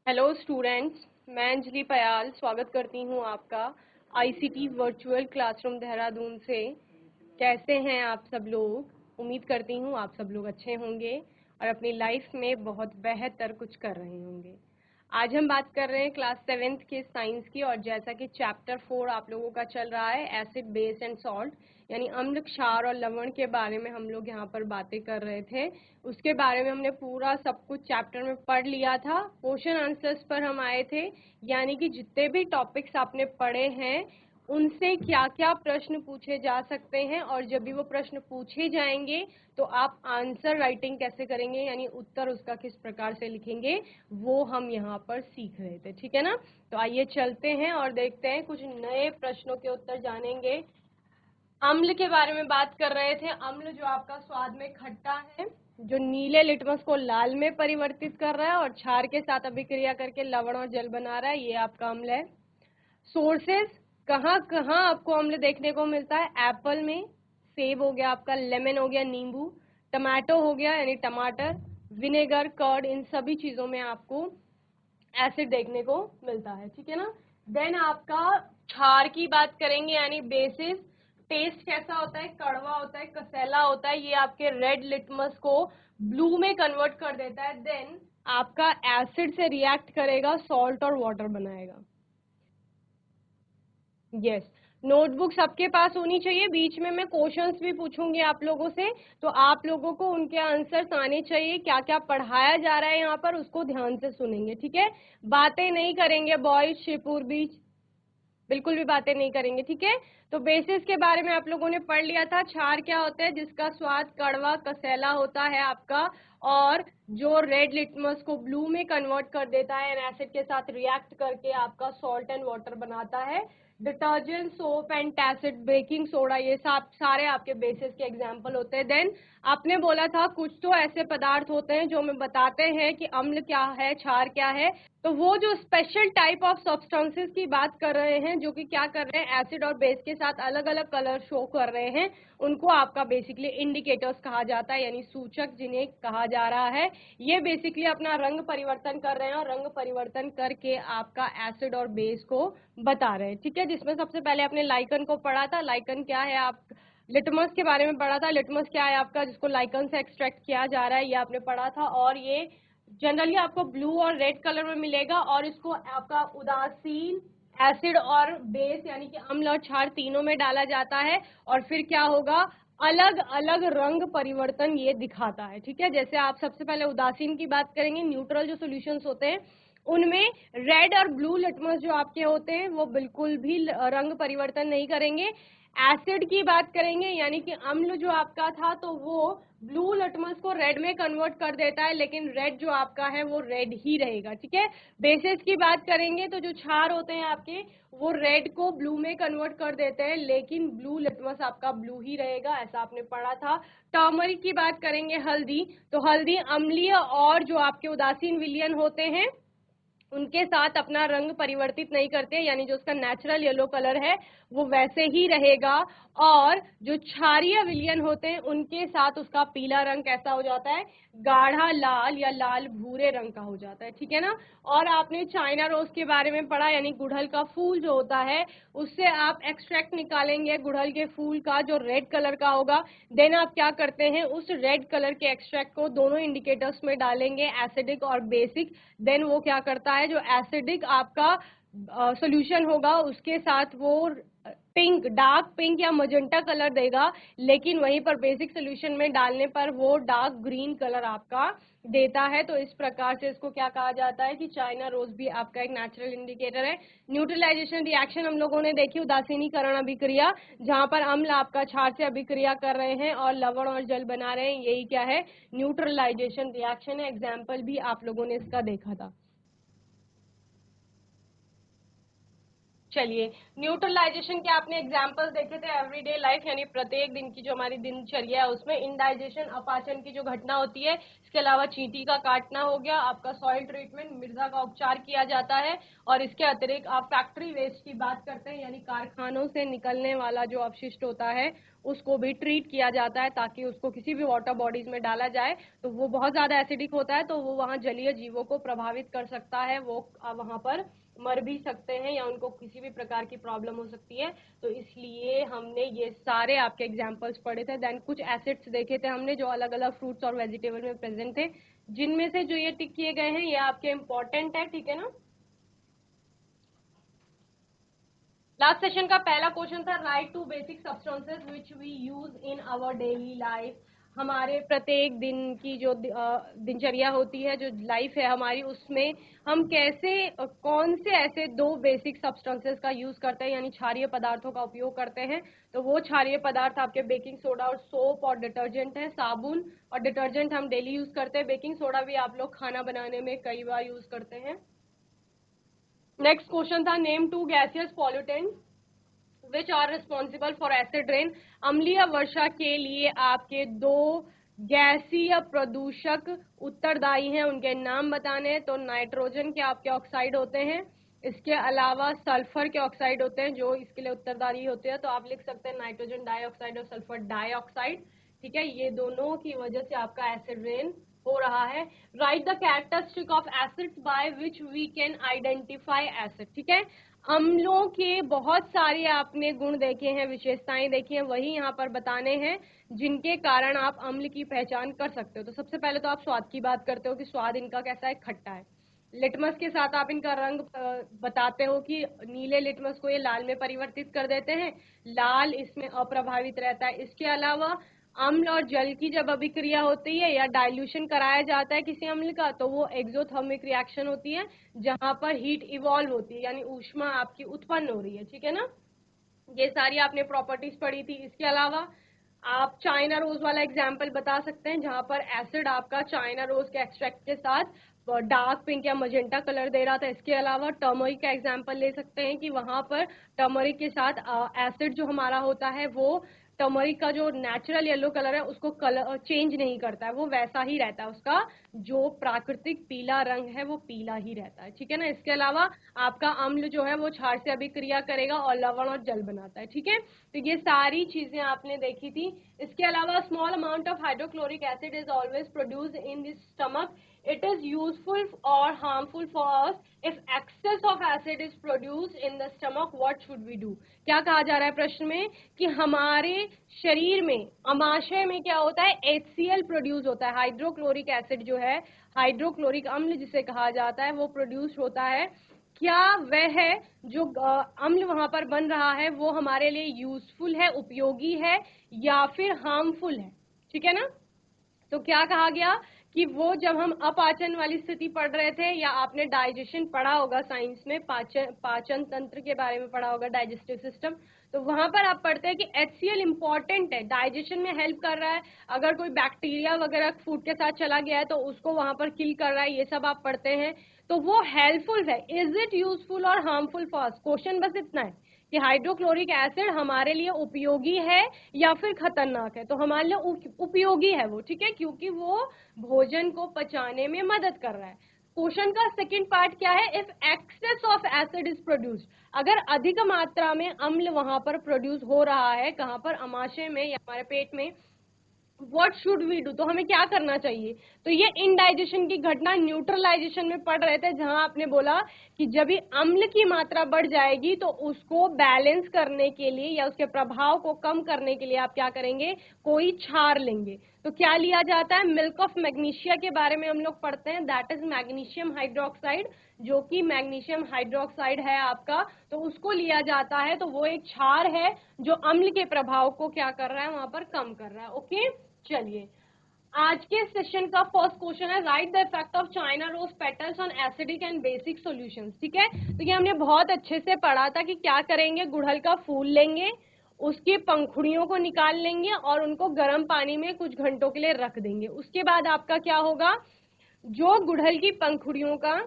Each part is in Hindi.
हेलो स्टूडेंट्स, मैं अंजलि पयाल स्वागत करती हूँ आपका आईसीटी वर्चुअल क्लासरूम देहरादून से। कैसे हैं आप सब लोग? उम्मीद करती हूँ आप सब लोग अच्छे होंगे और अपनी लाइफ में बहुत बेहतर कुछ कर रहे होंगे। आज हम बात कर रहे हैं क्लास 7th के साइंस की, और जैसा कि चैप्टर 4 आप लोगों का चल रहा है एसिड बेस एंड सॉल्ट, यानी अम्ल क्षार और लवण के बारे में हम लोग यहाँ पर बातें कर रहे थे। उसके बारे में हमने पूरा सब कुछ चैप्टर में पढ़ लिया था। क्वेश्चन आंसर्स पर हम आए थे, यानी कि जितने भी टॉपिक्स आपने पढ़े हैं उनसे क्या क्या प्रश्न पूछे जा सकते हैं, और जब भी वो प्रश्न पूछे जाएंगे तो आप आंसर राइटिंग कैसे करेंगे, यानी उत्तर उसका किस प्रकार से लिखेंगे, वो हम यहाँ पर सीख रहे थे। ठीक है ना? तो आइए चलते हैं और देखते हैं, कुछ नए प्रश्नों के उत्तर जानेंगे। अम्ल के बारे में बात कर रहे थे। अम्ल जो आपका स्वाद में खट्टा है, जो नीले लिटमस को लाल में परिवर्तित कर रहा है और क्षार के साथ अभिक्रिया करके लवण और जल बना रहा है, ये आपका अम्ल है। सोर्सेस, कहाँ कहाँ आपको अम्ल देखने को मिलता है? एप्पल में, सेब हो गया आपका, लेमन हो गया नींबू, टमाटो हो गया यानी टमाटर, विनेगर, कर्ड, इन सभी चीजों में आपको एसिड देखने को मिलता है। ठीक है ना? देन आपका क्षार की बात करेंगे, यानी बेसिस। टेस्ट कैसा होता है? कड़वा होता है, कसैला होता है। ये आपके रेड लिटमस को ब्लू में कन्वर्ट कर देता है। देन आपका एसिड से रिएक्ट करेगा, सॉल्ट और वाटर बनाएगा। यस, नोटबुक सबके पास होनी चाहिए। बीच में मैं क्वेश्चंस भी पूछूंगी आप लोगों से, तो आप लोगों को उनके आंसर्स आने चाहिए। क्या क्या पढ़ाया जा रहा है यहाँ पर उसको ध्यान से सुनेंगे। ठीक है? बातें नहीं करेंगे बॉयज, शिवपुर बीच बिल्कुल भी बातें नहीं करेंगे। ठीक है? तो बेसिस के बारे में आप लोगों ने पढ़ लिया था। क्षार क्या होता है? जिसका स्वाद कड़वा कसैला होता है आपका, और जो रेड लिटमस को ब्लू में कन्वर्ट कर देता है एंड एसिड के साथ रिएक्ट करके आपका सॉल्ट एंड वाटर बनाता है। Detergent, soap, antacid, baking soda, ये सब सारे आपके बेसिस के एग्जाम्पल होते हैं। देन आपने बोला था कुछ तो ऐसे पदार्थ होते हैं जो हमें बताते हैं कि अम्ल क्या है, क्षार क्या है। तो वो जो स्पेशल टाइप ऑफ सब्सटेंसेस की बात कर रहे हैं, जो कि क्या कर रहे हैं, एसिड और बेस के साथ अलग अलग कलर शो कर रहे हैं, उनको आपका बेसिकली इंडिकेटर्स कहा जाता है, यानी सूचक जिन्हें कहा जा रहा है। ये बेसिकली अपना रंग परिवर्तन कर रहे हैं, और रंग परिवर्तन करके आपका एसिड और बेस को बता रहे हैं। ठीक है? जिसमें सबसे पहले आपने लाइकन को पढ़ा था। लाइकन क्या है? आप लिटमस के बारे में पढ़ा था। लिटमस क्या है आपका? जिसको लाइकन से एक्सट्रैक्ट किया जा रहा है, ये आपने पढ़ा था। और ये जनरली आपको ब्लू और रेड कलर में मिलेगा, और इसको आपका उदासीन, एसिड और बेस यानी कि अम्ल और क्षार तीनों में डाला जाता है, और फिर क्या होगा, अलग अलग रंग परिवर्तन ये दिखाता है। ठीक है? जैसे आप सबसे पहले उदासीन की बात करेंगे, न्यूट्रल जो सॉल्यूशंस होते हैं उनमें रेड और ब्लू लिटमस जो आपके होते हैं वो बिल्कुल भी रंग परिवर्तन नहीं करेंगे। एसिड की बात करेंगे, यानी कि अम्ल जो आपका था तो वो ब्लू लिटमस को रेड में कन्वर्ट कर देता है, लेकिन रेड जो आपका है वो रेड ही रहेगा। ठीक है? बेसिस की बात करेंगे तो जो क्षार होते हैं आपके, वो रेड को ब्लू में कन्वर्ट कर देते हैं, लेकिन ब्लू लिटमस आपका ब्लू ही रहेगा, ऐसा आपने पढ़ा था। टर्मरिक की बात करेंगे, हल्दी, तो हल्दी अम्लीय और जो आपके उदासीन विलयन होते हैं उनके साथ अपना रंग परिवर्तित नहीं करते, यानी जो उसका नेचुरल येलो कलर है वो वैसे ही रहेगा, और जो क्षारीय विलयन होते हैं उनके साथ उसका पीला रंग कैसा हो जाता है, गाढ़ा लाल या लाल भूरे रंग का हो जाता है। ठीक है ना? और आपने चाइना रोज के बारे में पढ़ा, यानी गुड़हल का फूल जो होता है उससे आप एक्सट्रैक्ट निकालेंगे गुड़हल के फूल का जो रेड कलर का होगा। देन आप क्या करते हैं, उस रेड कलर के एक्सट्रैक्ट को दोनों इंडिकेटर्स में डालेंगे, एसिडिक और बेसिक। देन वो क्या करता है, जो एसिडिक आपका सॉल्यूशन होगा उसके साथ वो पिंक, डार्क पिंक या मजेंटा कलर देगा, लेकिन वहीं पर बेसिक सॉल्यूशन में डालने पर वो डार्क ग्रीन कलर आपका देता है। तो इस प्रकार से इसको क्या कहा जाता है कि चाइना रोज भी आपका एक नेचुरल इंडिकेटर है। न्यूट्रलाइजेशन रिएक्शन हम लोगों ने देखी, उदासीनीकरण अभिक्रिया, जहां पर अम्ल आपका क्षार से अभिक्रिया कर रहे हैं और लवण और जल बना रहे हैं, यही क्या है, न्यूट्रलाइजेशन रिएक्शन है। एग्जाम्पल भी आप लोगों ने इसका देखा था। चलिए, न्यूट्रलाइजेशन के आपने एग्जाम्पल देखे थे, एवरीडे लाइफ यानी प्रत्येक दिन की जो हमारी दिनचर्या है उसमें इंडाइजेशन अपाचन की जो घटना होती है, इसके अलावा चींटी का काटना हो गया, आपका सॉइल ट्रीटमेंट मृदा का उपचार किया जाता है, और इसके अतिरिक्त आप फैक्ट्री वेस्ट की बात करते हैं यानी कारखानों से निकलने वाला जो अपशिष्ट होता है उसको भी ट्रीट किया जाता है ताकि उसको किसी भी वाटर बॉडीज में डाला जाए तो वो बहुत ज्यादा एसिडिक होता है तो वो वहाँ जलीय जीवों को प्रभावित कर सकता है, वो वहां पर मर भी सकते हैं या उनको किसी भी प्रकार की प्रॉब्लम हो सकती है। तो इसलिए हमने ये सारे आपके एग्जांपल्स पढ़े थे। देन कुछ एसिड्स देखे थे हमने जो अलग अलग फ्रूट्स और वेजिटेबल में प्रेजेंट थे, जिनमें से जो ये टिक किए गए हैं ये आपके इंपॉर्टेंट है, ठीक है ना। लास्ट सेशन का पहला क्वेश्चन था write two basic substances which we use in our daily life. हमारे प्रत्येक दिन की जो दिनचर्या होती है, जो लाइफ है हमारी, उसमें हम कैसे कौन से ऐसे दो बेसिक सब्सटेंसेस का यूज करते हैं यानी क्षारीय पदार्थों का उपयोग करते हैं। तो वो क्षारीय पदार्थ आपके बेकिंग सोडा और सोप और डिटर्जेंट है। साबुन और डिटर्जेंट हम डेली यूज करते हैं, बेकिंग सोडा भी आप लोग खाना बनाने में कई बार यूज करते हैं। नेक्स्ट क्वेश्चन था name two gaseous pollutant which are responsible for acid rain. अम्लीय वर्षा के लिए आपके दो गैसीय प्रदूषक उत्तरदायी हैं, उनके नाम बताने हैं। तो नाइट्रोजन के आपके ऑक्साइड होते हैं, इसके अलावा सल्फर के ऑक्साइड होते हैं जो इसके लिए उत्तरदायी होते हैं। तो आप लिख सकते हैं नाइट्रोजन डाइऑक्साइड और सल्फर डाइऑक्साइड, ठीक है। ये दोनों की वजह से आपका एसिड रेन हो रहा है। Write the characteristic of acids by which we can identify acid, ठीक है। अम्लों के बहुत सारे आपने गुण देखे हैं, विशेषताएं देखी हैं, वही यहाँ पर बताने हैं जिनके कारण आप अम्ल की पहचान कर सकते हो। तो सबसे पहले तो आप स्वाद की बात करते हो कि स्वाद इनका कैसा है, खट्टा है। लिटमस के साथ आप इनका रंग बताते हो कि नीले लिटमस को ये लाल में परिवर्तित कर देते हैं, लाल इसमें अप्रभावित रहता है। इसके अलावा अम्ल और जल की जब अभिक्रिया होती है या डाइल्यूशन कराया जाता है किसी अम्ल का, तो वो एक्सोथर्मिक रिएक्शन होती है जहां पर हीट इवॉल्व होती है यानी ऊष्मा आपकी उत्पन्न हो रही है, ठीक है ना। ये सारी आपने प्रॉपर्टीज पढ़ी थी। इसके अलावा आप चाइना रोज वाला एग्जाम्पल बता सकते हैं जहां पर एसिड आपका चाइना रोज के एक्सट्रैक्ट के साथ डार्क पिंक या मजेंटा कलर दे रहा था। इसके अलावा टर्मरिक का एग्जाम्पल ले सकते हैं कि वहां पर टर्मरिक के साथ एसिड जो हमारा होता है वो टर्मरिक का जो नेचुरल येलो कलर है उसको कलर चेंज नहीं करता है, वो वैसा ही रहता है, उसका जो प्राकृतिक पीला रंग है वो पीला ही रहता है, ठीक है ना। इसके अलावा आपका अम्ल जो है वो क्षार से अभिक्रिया करेगा और लवण और जल बनाता है, ठीक है। तो ये सारी चीजें आपने देखी थी। इसके अलावा small amount of hydrochloric acid is always produce in this stomach, it is useful or harmful for us if excess of acid is produced in the stomach, what should we do। क्या कहा जा रहा है प्रश्न में कि हमारे शरीर में अमाशय में क्या होता है, HCl प्रोड्यूस होता है, हाइड्रोक्लोरिक एसिड जो है, हाइड्रोक्लोरिक अम्ल जिसे कहा जाता है, वो प्रोड्यूस होता है। क्या वह है जो अम्ल वहां पर बन रहा है वो हमारे लिए यूजफुल है, उपयोगी है, या फिर हार्मफुल है, ठीक है ना। तो क्या कहा गया कि वो जब हम अपाचन वाली स्थिति पढ़ रहे थे, या आपने डाइजेशन पढ़ा होगा साइंस में, पाचन तंत्र के बारे में पढ़ा होगा, डाइजेस्टिव सिस्टम, तो वहां पर आप पढ़ते हैं कि HCl इंपॉर्टेंट है, डाइजेशन में हेल्प कर रहा है। अगर कोई बैक्टीरिया वगैरह फूड के साथ चला गया है तो उसको वहां पर किल कर रहा है, ये सब आप पढ़ते हैं। तो वो हेल्पफुल है। इज इट यूजफुल और हार्मफुल फॉर अस, क्वेश्चन बस इतना है कि हाइड्रोक्लोरिक एसिड हमारे लिए उपयोगी है या फिर खतरनाक है। तो हमारे लिए उपयोगी है वो, ठीक है, क्योंकि वो भोजन को पचाने में मदद कर रहा है। क्वेश्चन का सेकंड पार्ट क्या है, if excess of acid is produced, अगर अधिक मात्रा में अम्ल वहां पर प्रोड्यूस हो रहा है, कहां पर, अमाशय में या हमारे पेट में, व्हाट शुड वी डू, तो हमें क्या करना चाहिए। तो ये इनडाइजेशन की घटना न्यूट्रलाइजेशन में पढ़ रहे थे जहां आपने बोला कि जब भी अम्ल की मात्रा बढ़ जाएगी तो उसको बैलेंस करने के लिए या उसके प्रभाव को कम करने के लिए आप क्या करेंगे, कोई क्षार लेंगे। तो क्या लिया जाता है, मिल्क ऑफ मैग्नीशिया के बारे में हम लोग पढ़ते हैं, दैट इज मैग्नीशियम हाइड्रोक्साइड, जो कि मैग्नीशियम हाइड्रोक्साइड है आपका, तो उसको लिया जाता है। तो वो एक क्षार है जो अम्ल के प्रभाव को क्या कर रहा है, वहां पर कम कर रहा है। ओके, चलिए आज के सेशन का फर्स्ट क्वेश्चन है write the effect of China rose petals on acidic and basic solutions, ठीक है। तो ये हमने बहुत अच्छे से पढ़ा था कि क्या करेंगे, गुड़हल का फूल लेंगे, उसकी पंखुड़ियों को निकाल लेंगे और उनको गर्म पानी में कुछ घंटों के लिए रख देंगे। उसके बाद आपका क्या होगा, जो गुड़हल की पंखुड़ियों का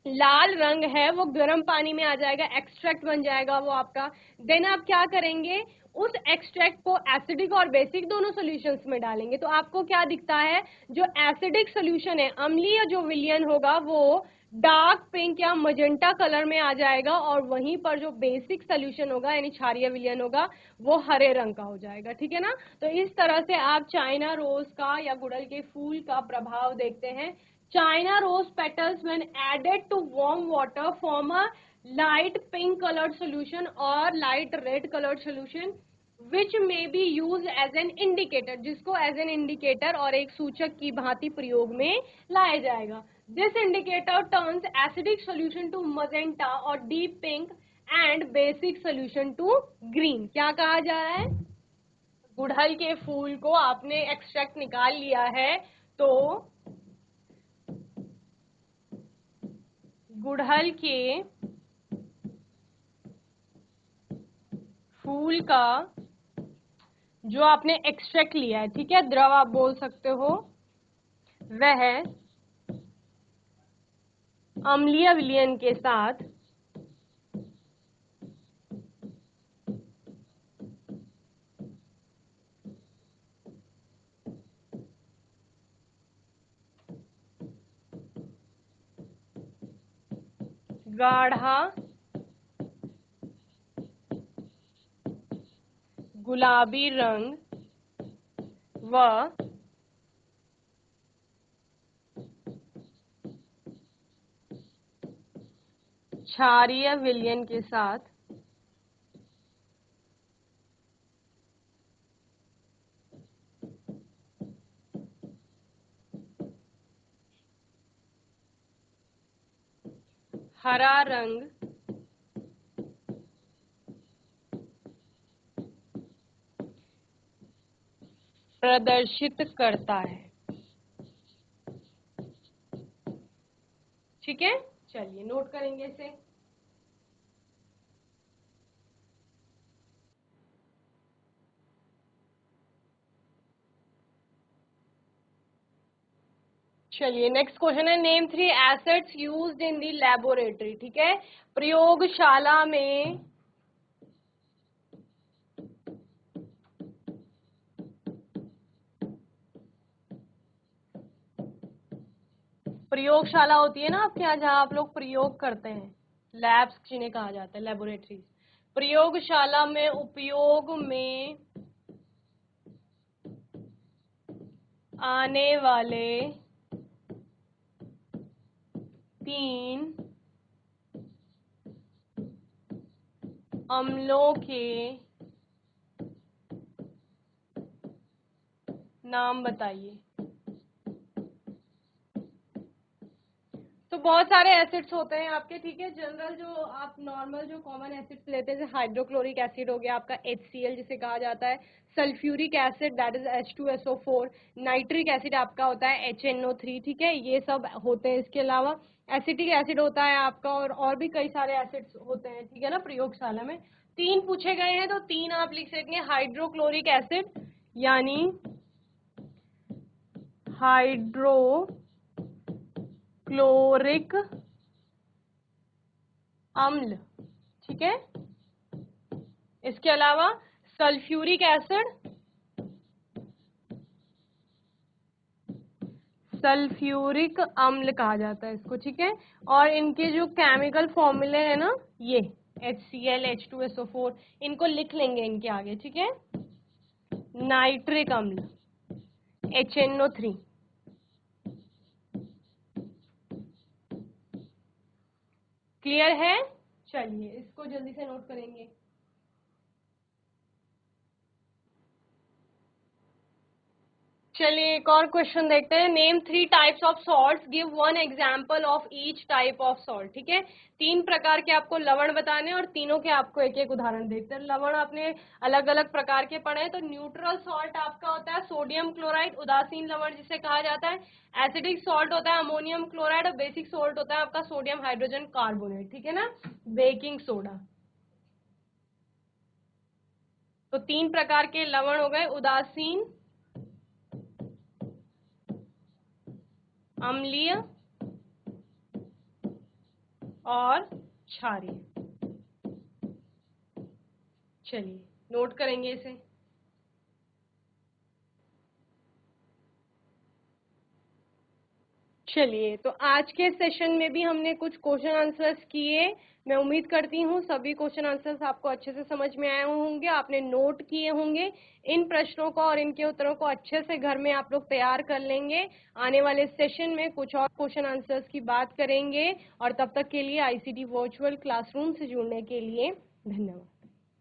लाल रंग है वो गर्म पानी में आ जाएगा, एक्सट्रैक्ट बन जाएगा वो आपका। देन आप क्या करेंगे, उस एक्सट्रैक्ट को एसिडिक और बेसिक दोनों सॉल्यूशंस में डालेंगे, तो आपको क्या दिखता है, जो एसिडिक सॉल्यूशन है, अम्लीय जो विलयन होगा वो डार्क पिंक या मजेंटा कलर में आ जाएगा, और वहीं पर जो बेसिक सॉल्यूशन होगा यानी क्षारीय विलयन होगा वो हरे रंग का हो जाएगा। ठीक है ना। तो इस तरह से आप चाइना रोज का या गुड़हल के फूल का प्रभाव देखते हैं। China rose petals when added to warm water form a light pink colored solution or light red colored solution which may be used as an indicator, जिसको as an indicator और एक सूचक की भांति प्रयोग में लाया जाएगा। This indicator turns acidic solution to magenta or deep pink and basic solution to green। क्या कहा जा रहा है, गुड़हल के फूल को आपने एक्सट्रैक्ट निकाल लिया है, तो गुड़हल के फूल का जो आपने एक्सट्रैक्ट लिया है, ठीक है, द्रव आप बोल सकते हो, वह अम्लीय विलयन के साथ गाढ़ा गुलाबी रंग व क्षारीय विलयन के साथ हरा रंग प्रदर्शित करता है। ठीक है, चलिए नोट करेंगे इसे। चलिए नेक्स्ट क्वेश्चन है, name 3 acids used in the laboratory. ठीक है, प्रयोगशाला में प्रयोगशाला होती है ना आपके यहाँ, जहाँ आप लोग प्रयोग करते हैं, लैब्स जिन्हें कहा जाता है, लैबोरेटरीज। प्रयोगशाला में उपयोग में आने वाले 3 अम्लों के नाम बताइए। तो बहुत सारे एसिड्स होते हैं आपके, ठीक है, जनरल जो आप नॉर्मल जो कॉमन एसिड्स लेते हैं, जैसे हाइड्रोक्लोरिक एसिड हो गया आपका HCl जिसे कहा जाता है, sulphuric acid that is H2SO4, nitric acid आपका होता है HNO3। ठीक है, ये सब होते हैं। इसके अलावा एसिटिक एसिड होता है आपका, और भी कई सारे एसिड्स होते हैं। ठीक है ना, प्रयोगशाला में 3 पूछे गए हैं, तो 3 आप लिख सकेंगे। हाइड्रोक्लोरिक एसिड यानी हाइड्रोक्लोरिक अम्ल। ठीक है, इसके अलावा सल्फ्यूरिक एसिड, सल्फ्यूरिक अम्ल कहा जाता है इसको। ठीक है, और इनके जो केमिकल फॉर्मूले है ना, ये HCl H2SO4, इनको लिख लेंगे इनके आगे। ठीक है, नाइट्रिक अम्ल HNO3। क्लियर है, चलिए इसको जल्दी से नोट करेंगे। चलिए एक और क्वेश्चन देखते हैं, name 3 types of salts, give 1 example of each type of salt. ठीक है, 3 प्रकार के आपको लवण बताने, और तीनों के आपको एक एक उदाहरण देखते हैं। लवण आपने अलग अलग प्रकार के पढ़े हैं, तो न्यूट्रल सॉल्ट आपका होता है सोडियम क्लोराइड, उदासीन लवण जिसे कहा जाता है। एसिडिक सॉल्ट होता है अमोनियम क्लोराइड, और बेसिक सॉल्ट होता है आपका सोडियम हाइड्रोजन कार्बोनेट। ठीक है ना, बेकिंग सोडा। तो 3 प्रकार के लवण हो गए, उदासीन, अम्लीय और क्षारीय। चलिए नोट करेंगे इसे। चलिए, तो आज के सेशन में भी हमने कुछ क्वेश्चन आंसर्स किए। मैं उम्मीद करती हूँ सभी क्वेश्चन आंसर्स आपको अच्छे से समझ में आए होंगे, आपने नोट किए होंगे। इन प्रश्नों को और इनके उत्तरों को अच्छे से घर में आप लोग तैयार कर लेंगे। आने वाले सेशन में कुछ और क्वेश्चन आंसर्स की बात करेंगे, और तब तक के लिए आईसीटी वर्चुअल क्लासरूम से जुड़ने के लिए धन्यवाद।